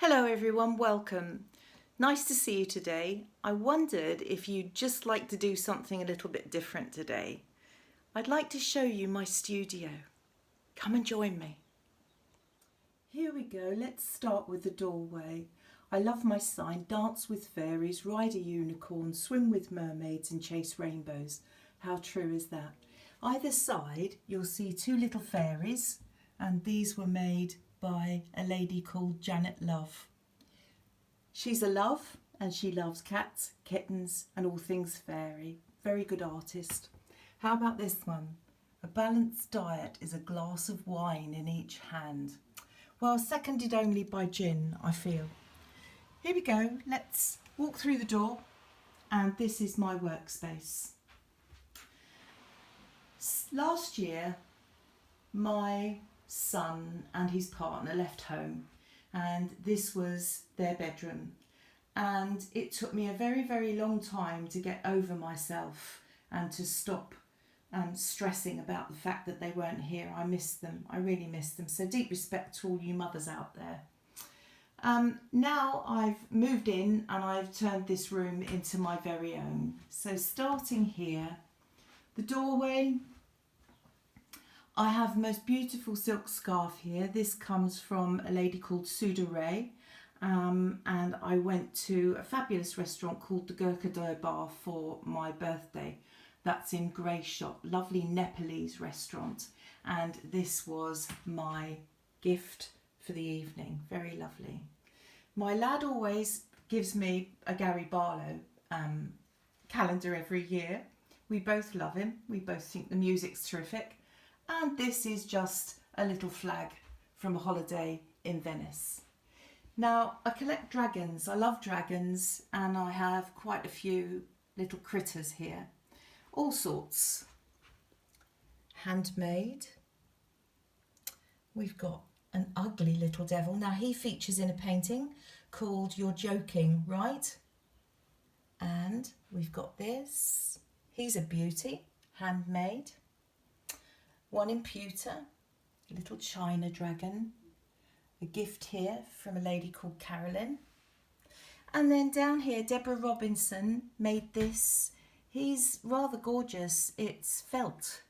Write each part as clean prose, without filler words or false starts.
Hello everyone, welcome. Nice to see you today. I wondered if you'd just like to do something a little bit different today. I'd like to show you my studio. Come and join me. Here we go, let's start with the doorway. I love my sign, dance with fairies, ride a unicorn, swim with mermaids and chase rainbows. How true is that? Either side you'll see two little fairies, and these were made by a lady called Janet Love. She's a love and she loves cats, kittens and all things fairy. Very good artist. How about this one? A balanced diet is a glass of wine in each hand. Well, seconded only by gin, I feel. Here we go, let's walk through the door, and this is my workspace. Last year, my son and his partner left home, and this was their bedroom, and it took me a very long time to get over myself and to stop stressing about the fact that they weren't here. I missed them, I really missed them, so deep respect to all you mothers out there. Now I've moved in and I've turned this room into my very own. So starting here, the doorway, I have the most beautiful silk scarf here. This comes from a lady called Suda Ray, and I went to a fabulous restaurant called the Decor Bar for my birthday. That's in Greyshot, lovely Nepalese restaurant, and this was my gift for the evening. Very lovely. My lad always gives me a Gary Barlow calendar every year. We both love him. We both think the music's terrific. And this is just a little flag from a holiday in Venice. Now, I collect dragons. I love dragons, and I have quite a few little critters here. All sorts. Handmade. We've got an ugly little devil. Now, he features in a painting called You're Joking, Right? And we've got this. He's a beauty, handmade. One in pewter, a little china dragon. A gift here from a lady called Carolyn. And then down here, Deborah Robinson made this. He's rather gorgeous. It's felt.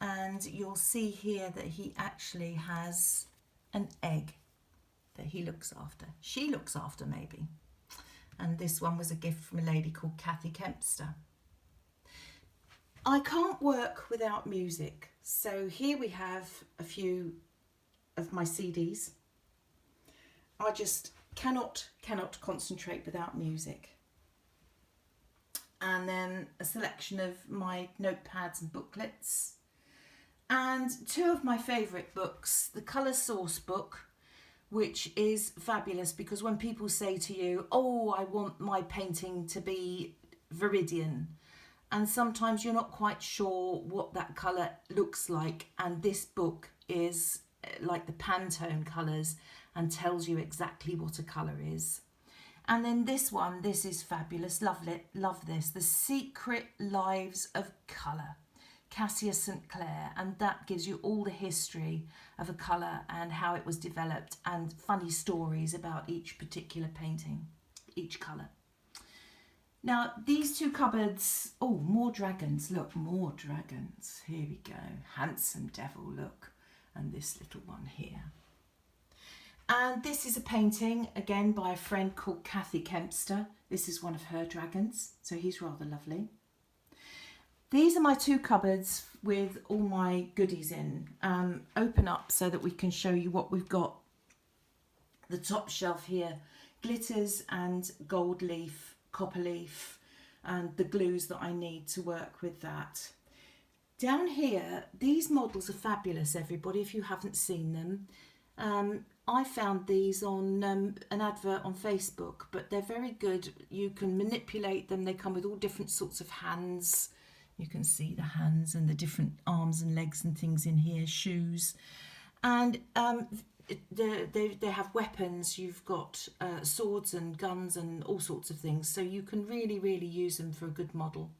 And you'll see here that he actually has an egg that he looks after. She looks after, maybe. And this one was a gift from a lady called Kathy Kempster. I can't work without music. So here we have a few of my CDs. I just cannot concentrate without music. And then a selection of my notepads and booklets. And two of my favourite books, the Colour Source book, which is fabulous because when people say to you, oh, I want my painting to be Viridian, and sometimes you're not quite sure what that colour looks like, and this book is like the Pantone colours and tells you exactly what a colour is. And then this one, this is fabulous, love this, The Secret Lives of Colour, Cassia St. Clair, and that gives you all the history of a colour and how it was developed and funny stories about each particular painting, each colour. Now, these two cupboards, oh, more dragons, look, more dragons. Here we go, handsome devil, look, and this little one here. And this is a painting, again, by a friend called Kathy Kempster. This is one of her dragons, so he's rather lovely. These are my two cupboards with all my goodies in. Open up so that we can show you what we've got. The top shelf here, glitters and gold leaf, copper leaf, and the glues that I need to work with that. Down here, these models are fabulous, everybody, if you haven't seen them. I found these on an advert on Facebook, but they're very good. You can manipulate them. They come with all different sorts of hands. You can see the hands and the different arms and legs and things in here, shoes. And they have weapons. You've got swords and guns and all sorts of things. So you can really use them for a good model.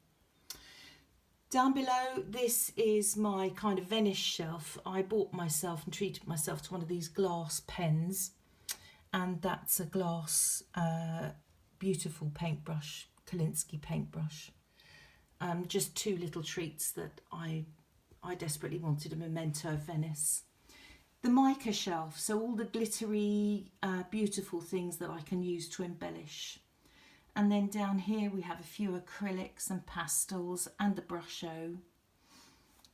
Down below, this is my kind of Venice shelf. I bought myself and treated myself to one of these glass pens. and that's a glass beautiful paintbrush, Kolinsky paintbrush. Just two little treats that I desperately wanted, a memento of Venice. The mica shelf, so all the glittery, beautiful things that I can use to embellish. And then down here we have a few acrylics and pastels and the brusho.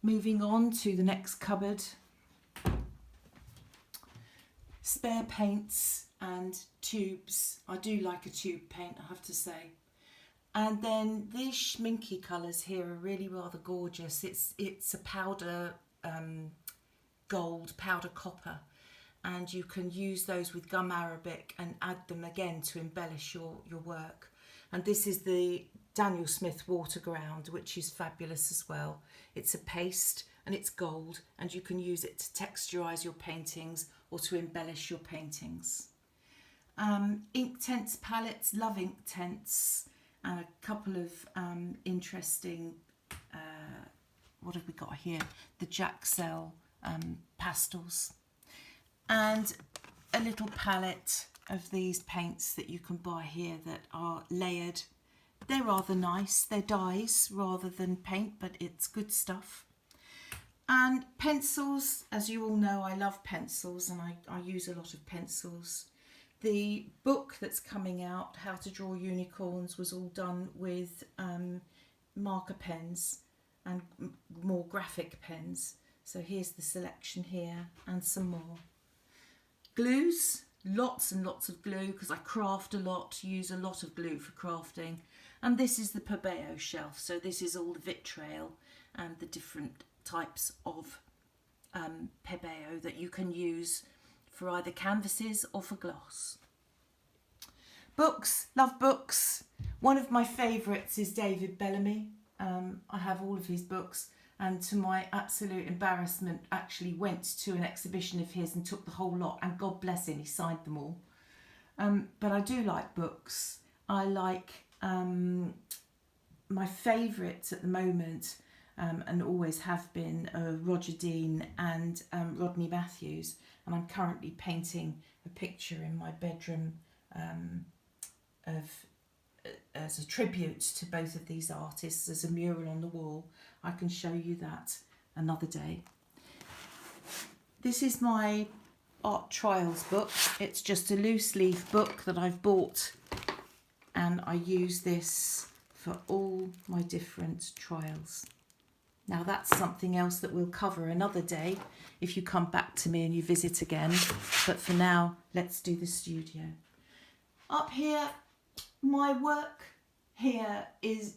Moving on to the next cupboard. Spare paints and tubes. I do like a tube paint, I have to say. And then these schminky colours here are really rather gorgeous. It's a powder gold, powder copper, and you can use those with gum arabic and add them again to embellish your work. And this is the Daniel Smith Waterground, which is fabulous as well. It's a paste and it's gold, and you can use it to texturise your paintings or to embellish your paintings. Inktense palettes, love Inktense, and a couple of interesting, what have we got here? The Jaxel pastels. And a little palette of these paints that you can buy here that are layered. They're rather nice. They're dyes rather than paint, but it's good stuff. And pencils, as you all know, I love pencils, and I use a lot of pencils. The book that's coming out, How to Draw Unicorns, was all done with marker pens and more graphic pens. So here's the selection here and some more. Glues, lots and lots of glue, because I craft a lot, use a lot of glue for crafting. And this is the Pebeo shelf, so this is all the vitrail and the different types of Pebeo that you can use for either canvases or for gloss. Books, love books. One of my favourites is David Bellamy. I have all of his books, and to my absolute embarrassment actually went to an exhibition of his and took the whole lot, and God bless him, he signed them all. But I do like books. I like my favourites at the moment, and always have been, Roger Dean and Rodney Matthews, and I'm currently painting a picture in my bedroom as a tribute to both of these artists, as a mural on the wall. I can show you that another day. This is my art trials book. It's just a loose leaf book that I've bought, and I use this for all my different trials. Now that's something else that we'll cover another day if you come back to me and you visit again. But for now, let's do the studio. Up here, my work here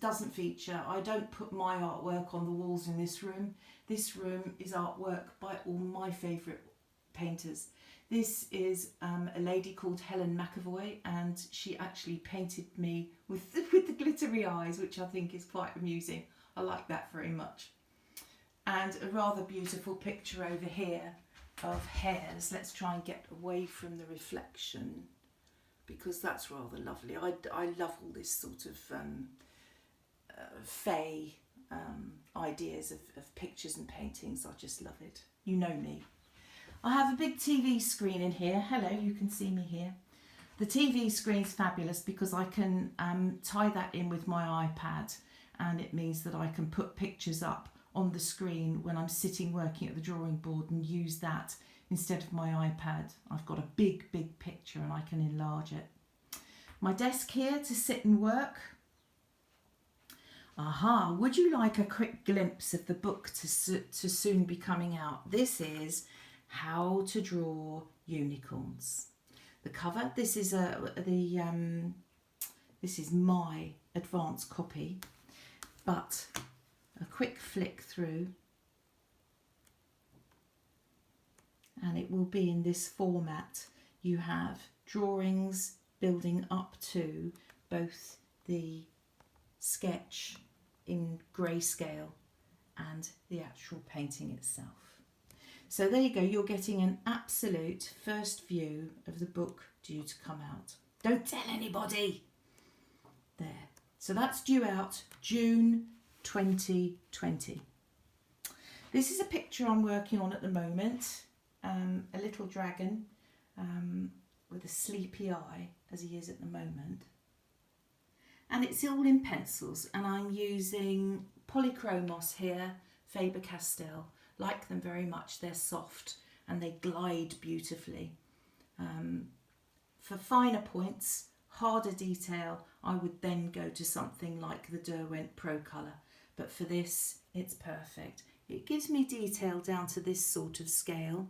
doesn't feature. I don't put my artwork on the walls in this room. This room is artwork by all my favourite painters. This is a lady called Helen McAvoy, and she actually painted me with the glittery eyes, which I think is quite amusing. I like that very much. And a rather beautiful picture over here of hares. Let's try and get away from the reflection, because that's rather lovely. I love all this sort of fey ideas of pictures and paintings. I just love it. You know me. I have a big TV screen in here. Hello, you can see me here. The TV screen's fabulous because I can tie that in with my iPad, and it means that I can put pictures up on the screen when I'm sitting working at the drawing board and use that instead of my iPad. I've got a big picture and I can enlarge it. My desk here to sit and work. Aha, would you like a quick glimpse of the book to soon be coming out? This is How to Draw Unicorns. The cover, this is this is my advanced copy, but a quick flick through and it will be in this format. You have drawings building up to both the sketch in grayscale and the actual painting itself. So there you go, you're getting an absolute first view of the book due to come out. Don't tell anybody. There. So that's due out June 2020. This is a picture I'm working on at the moment, a little dragon with a sleepy eye, as he is at the moment. And it's all in pencils, and I'm using Polychromos here, Faber-Castell. Like them very much, they're soft and they glide beautifully. For finer points, harder detail, I would then go to something like the Derwent Pro Colour. But for this, it's perfect. It gives me detail down to this sort of scale.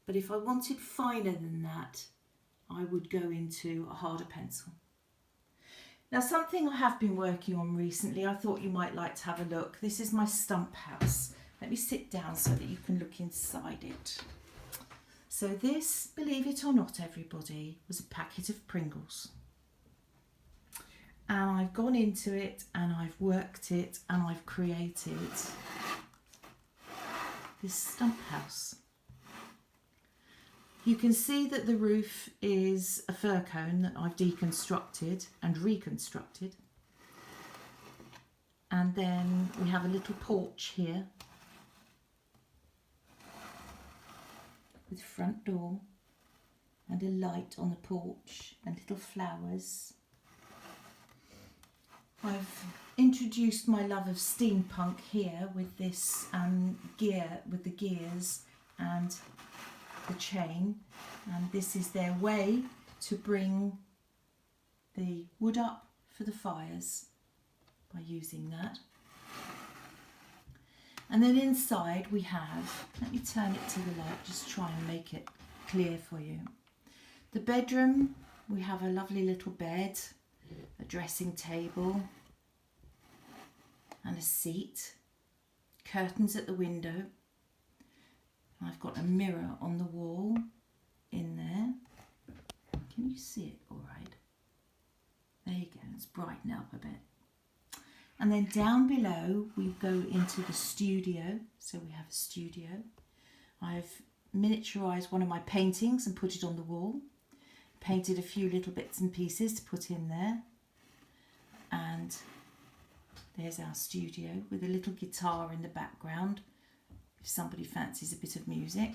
But if I wanted finer than that, I would go into a harder pencil. Now, something I have been working on recently, I thought you might like to have a look. This is my stump house. Let me sit down so that you can look inside it. So this, believe it or not everybody, was a packet of Pringles. And I've gone into it and I've worked it and I've created this stump house. You can see that the roof is a fir cone that I've deconstructed and reconstructed. And then we have a little porch here with front door and a light on the porch and little flowers. I've introduced my love of steampunk here with this gear, with the gears and the chain, and this is their way to bring the wood up for the fires by using that. And then inside we have, let me turn it to the light, just try and make it clear for you. The bedroom, we have a lovely little bed, a dressing table and a seat, curtains at the window. I've got a mirror on the wall in there. Can you see it all right? There you go, let's brighten up a bit. And then down below we go into the studio. So we have a studio. I've miniaturised one of my paintings and put it on the wall. Painted a few little bits and pieces to put in there. And there's our studio with a little guitar in the background if somebody fancies a bit of music.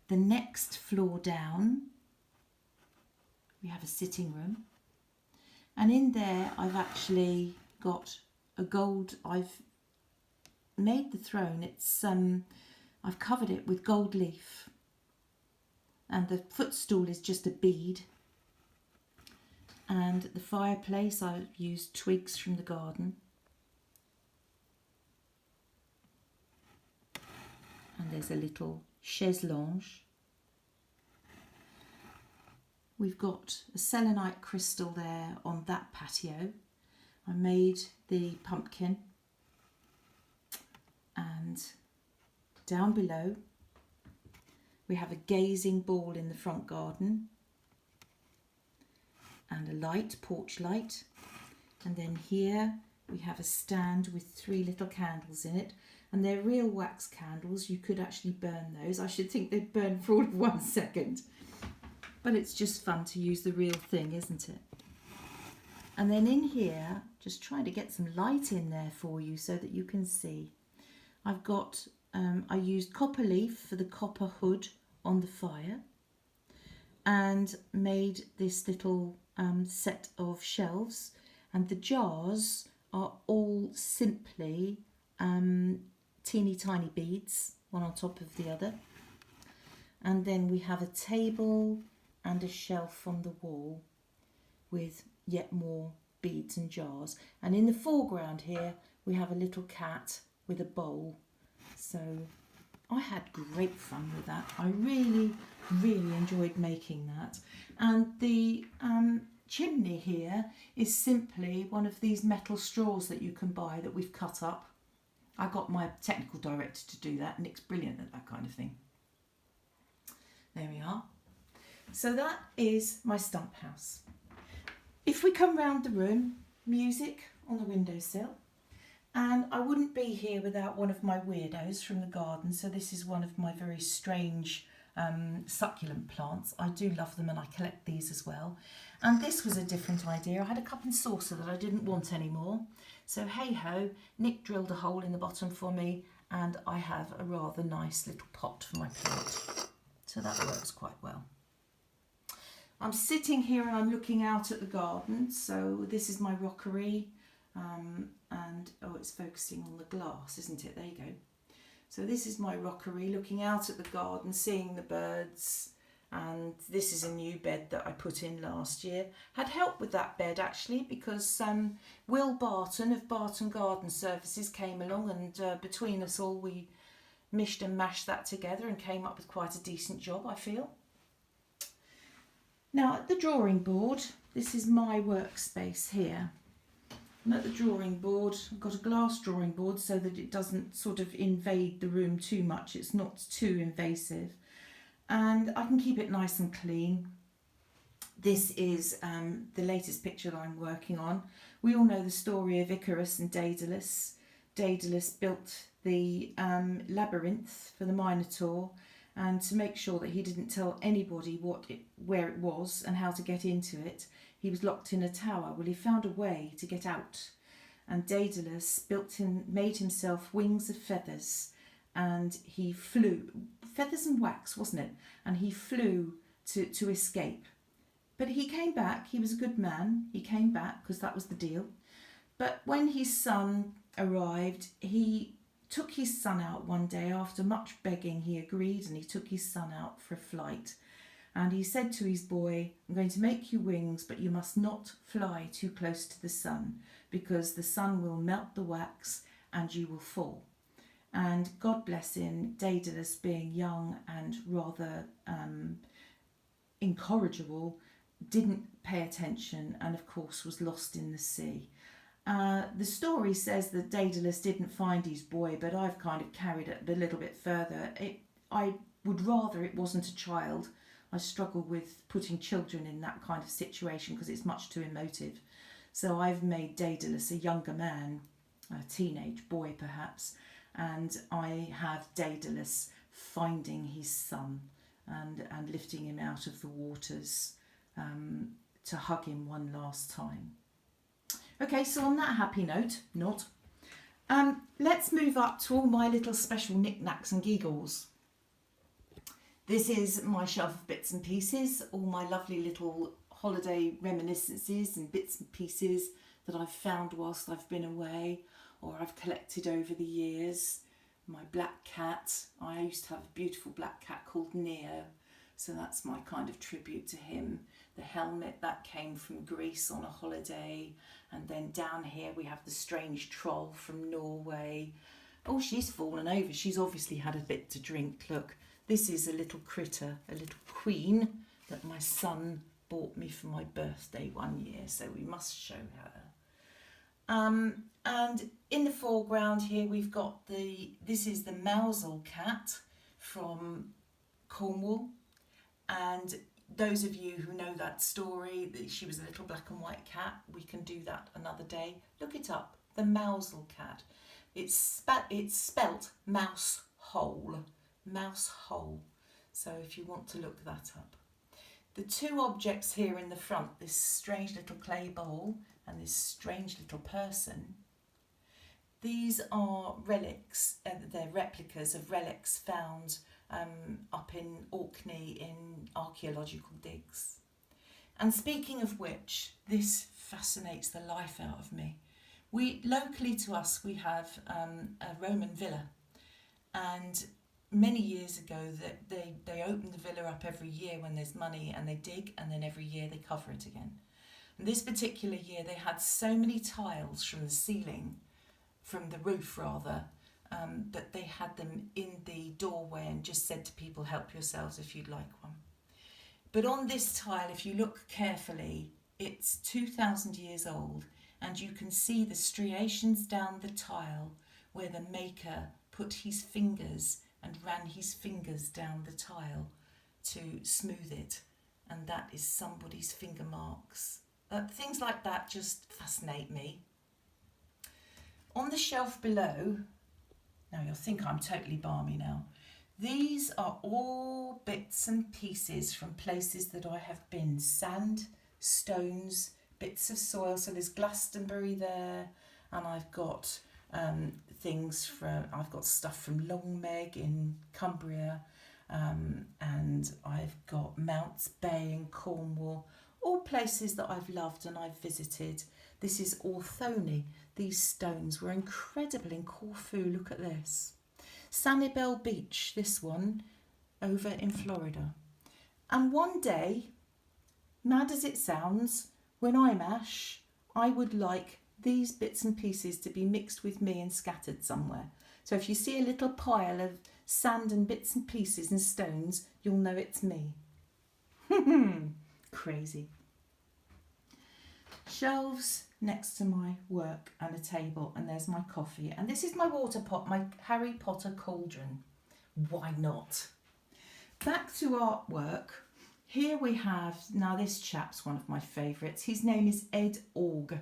The next floor down we have a sitting room. And in there I've actually got a gold, I've made the throne, it's I've covered it with gold leaf, and the footstool is just a bead, and the fireplace I've used twigs from the garden, and there's a little chaise longue. We've got a selenite crystal there on that patio. I made the pumpkin, and down below we have a gazing ball in the front garden and a light, porch light, and then here we have a stand with 3 little candles in it, and they're real wax candles. You could actually burn those. I should think they'd burn for all of 1 second. But it's just fun to use the real thing, isn't it? And then in here, just trying to get some light in there for you so that you can see. I've got, I used copper leaf for the copper hood on the fire, and made this little set of shelves. And the jars are all simply teeny tiny beads, one on top of the other. And then we have a table and a shelf on the wall with yet more beads and jars. And in the foreground here we have a little cat with a bowl. So I had great fun with that. I really enjoyed making that. And the chimney here is simply one of these metal straws that you can buy that we've cut up. I got my technical director to do that. Nick's brilliant at that kind of thing. There we are. So that is my stump house. If we come round the room, music on the windowsill, and I wouldn't be here without one of my weirdos from the garden. So this is one of my very strange succulent plants. I do love them and I collect these as well. And this was a different idea. I had a cup and saucer that I didn't want anymore. So hey ho, Nick drilled a hole in the bottom for me and I have a rather nice little pot for my plant. So that works quite well. I'm sitting here and I'm looking out at the garden. So this is my rockery, and oh, it's focusing on the glass, isn't it? There you go. So this is my rockery, looking out at the garden, seeing the birds. And this is a new bed that I put in last year. Had help with that bed actually, because Will Barton of Barton Garden Services came along, and between us all we mished and mashed that together and came up with quite a decent job, I feel. Now at the drawing board, this is my workspace here. And at the drawing board, I've got a glass drawing board so that it doesn't sort of invade the room too much. It's not too invasive. And I can keep it nice and clean. This is the latest picture that I'm working on. We all know the story of Icarus and Daedalus. Daedalus built the labyrinth for the Minotaur, and to make sure that he didn't tell anybody where it was and how to get into it, he was locked in a tower. Well, he found a way to get out, and Daedalus made himself wings of feathers, and he flew. Feathers and wax, wasn't it? And he flew to escape. But he came back. He was a good man. He came back because that was the deal. But when his son arrived, he took his son out one day. After much begging, he agreed, and he took his son out for a flight. And he said to his boy, I'm going to make you wings, but you must not fly too close to the sun, because the sun will melt the wax and you will fall. And God bless him, Daedalus, being young and rather incorrigible, didn't pay attention and of course was lost in the sea. The story says that Daedalus didn't find his boy, but I've kind of carried it a little bit further. I would rather it wasn't a child. I struggle with putting children in that kind of situation because it's much too emotive. So I've made Daedalus a younger man, a teenage boy perhaps, and I have Daedalus finding his son and lifting him out of the waters to hug him one last time. Okay, so on that happy note, let's move up to all my little special knickknacks and giggles. This is my shelf of bits and pieces, all my lovely little holiday reminiscences and bits and pieces that I've found whilst I've been away, or I've collected over the years. My black cat, I used to have a beautiful black cat called Neo, so that's my kind of tribute to him. The helmet, that came from Greece on a holiday, and then down here we have the strange troll from Norway. Oh, she's fallen over, she's obviously had a bit to drink. Look, this is a little critter, a little queen that my son bought me for my birthday one year, so we must show her. And in the foreground here we've got this is the Mousel cat from Cornwall, and those of you who know that story, that she was a little black and white cat, we can do that another day. Look it up, the Mousel cat. It's spelt mouse hole, so if you want to look that up. The two objects here in the front, this strange little clay bowl and this strange little person, these are relics, they're replicas of relics found up in Orkney in archaeological digs. And speaking of which, this fascinates the life out of me. Locally to us, we have a Roman villa, and many years ago they open the villa up every year when there's money, and they dig, and then every year they cover it again. And this particular year they had so many tiles from the ceiling, from the roof rather, that they had them in the doorway and just said to people, help yourselves if you'd like one. But on this tile, if you look carefully, it's 2,000 years old, and you can see the striations down the tile where the maker put his fingers and ran his fingers down the tile to smooth it, and that is somebody's finger marks. Things like that just fascinate me. On the shelf below, now you'll think I'm totally balmy now, these are all bits and pieces from places that I have been. Sand, stones, bits of soil. So there's Glastonbury there, and I've got things from, I've got stuff from Longmeg in Cumbria, and I've got Mounts Bay in Cornwall, all places that I've loved and I've visited. This is Orthone. These stones were incredible in Corfu. Look at this. Sanibel Beach, this one, over in Florida. And one day, mad as it sounds, when I'm Ash, I would like these bits and pieces to be mixed with me and scattered somewhere. So if you see a little pile of sand and bits and pieces and stones, you'll know it's me. Crazy. Shelves next to my work and a table, and there's my coffee. And this is my water pot, my Harry Potter cauldron. Why not? Back to artwork. Here we have, now this chap's one of my favourites. His name is Ed Org,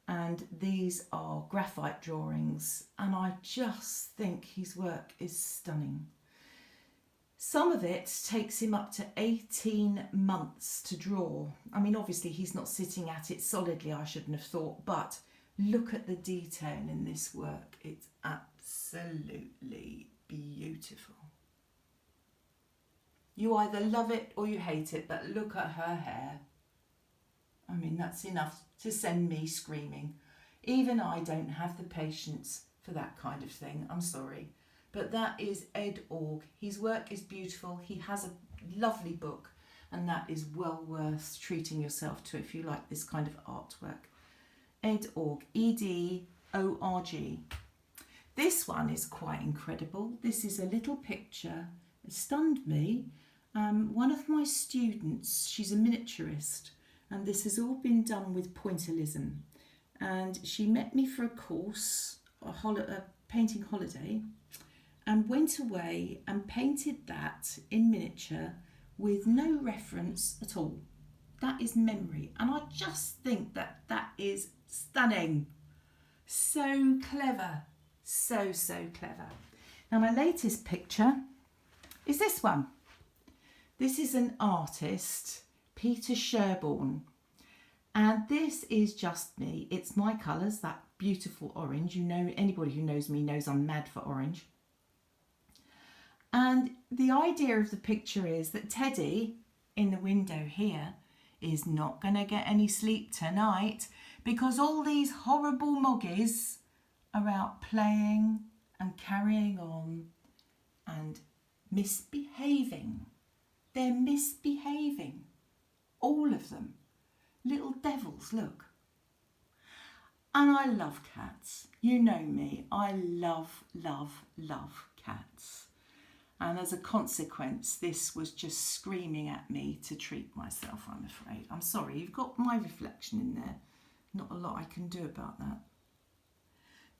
and these are graphite drawings, and I just think his work is stunning. Some of it takes him up to 18 months to draw. I mean, obviously he's not sitting at it solidly, I shouldn't have thought, but look at the detail in this work. It's absolutely beautiful. You either love it or you hate it, but look at her hair. I mean, that's enough to send me screaming. Even I don't have the patience for that kind of thing, I'm sorry. But that is Ed Org. His work is beautiful. He has a lovely book, and that is well worth treating yourself to if you like this kind of artwork. Ed Org, E-D-O-R-G. This one is quite incredible. This is a little picture. It stunned me. One of my students, she's a miniaturist, and this has all been done with pointillism. And she met me for a course, a painting holiday, and went away and painted that in miniature with no reference at all. That is memory. And I just think that that is stunning. So clever. So, so clever. Now my latest picture is this one. This is an artist, Peter Sherborne. And this is just me. It's my colours, that beautiful orange. You know, anybody who knows me knows I'm mad for orange. And the idea of the picture is that Teddy, in the window here, is not going to get any sleep tonight because all these horrible moggies are out playing and carrying on and misbehaving. They're misbehaving. All of them. Little devils, look. And I love cats. You know me. I love, love, love cats. And as a consequence, this was just screaming at me to treat myself, I'm afraid. I'm sorry, you've got my reflection in there. Not a lot I can do about that.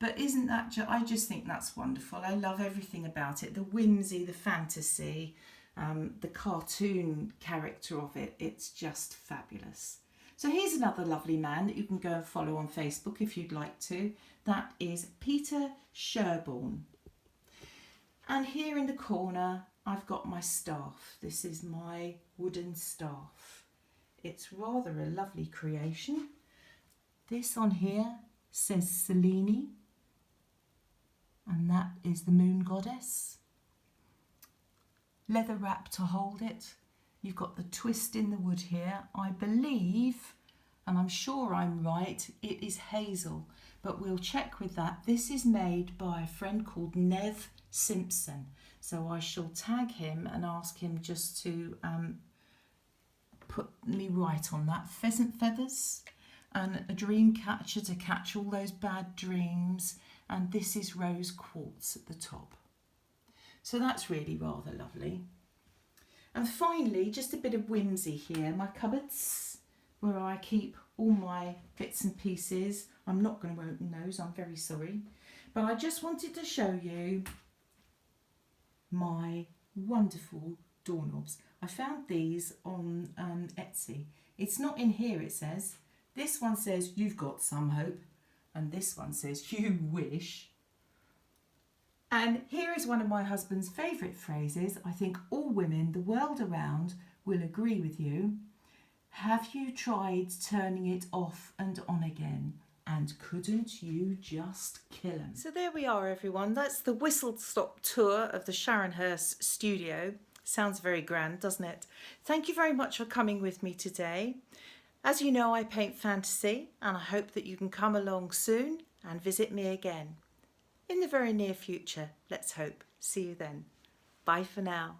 But isn't that I just think that's wonderful. I love everything about it. The whimsy, the fantasy, the cartoon character of it. It's just fabulous. So here's another lovely man that you can go and follow on Facebook if you'd like to. That is Peter Sherborne. And here in the corner, I've got my staff. This is my wooden staff. It's rather a lovely creation. This on here says Selene, and that is the moon goddess. Leather wrap to hold it. You've got the twist in the wood here. I believe, and I'm sure I'm right, it is hazel, but we'll check with that. This is made by a friend called Nev Simpson. So I shall tag him and ask him just to put me right on that. Pheasant feathers and a dream catcher to catch all those bad dreams. And this is rose quartz at the top. So that's really rather lovely. And finally, just a bit of whimsy here. My cupboards, where I keep all my bits and pieces. I'm not going to open those, I'm very sorry. But I just wanted to show you my wonderful doorknobs. I found these on Etsy. It's not in here, it says. This one says, you've got some hope. And this one says, you wish. And here is one of my husband's favourite phrases. I think all women the world around will agree with you. Have you tried turning it off and on again? And couldn't you just kill 'em? So there we are, everyone. That's the whistle-stop tour of the Sharonhurst studio. Sounds very grand, doesn't it? Thank you very much for coming with me today. As you know, I paint fantasy, and I hope that you can come along soon and visit me again. In the very near future, let's hope. See you then. Bye for now.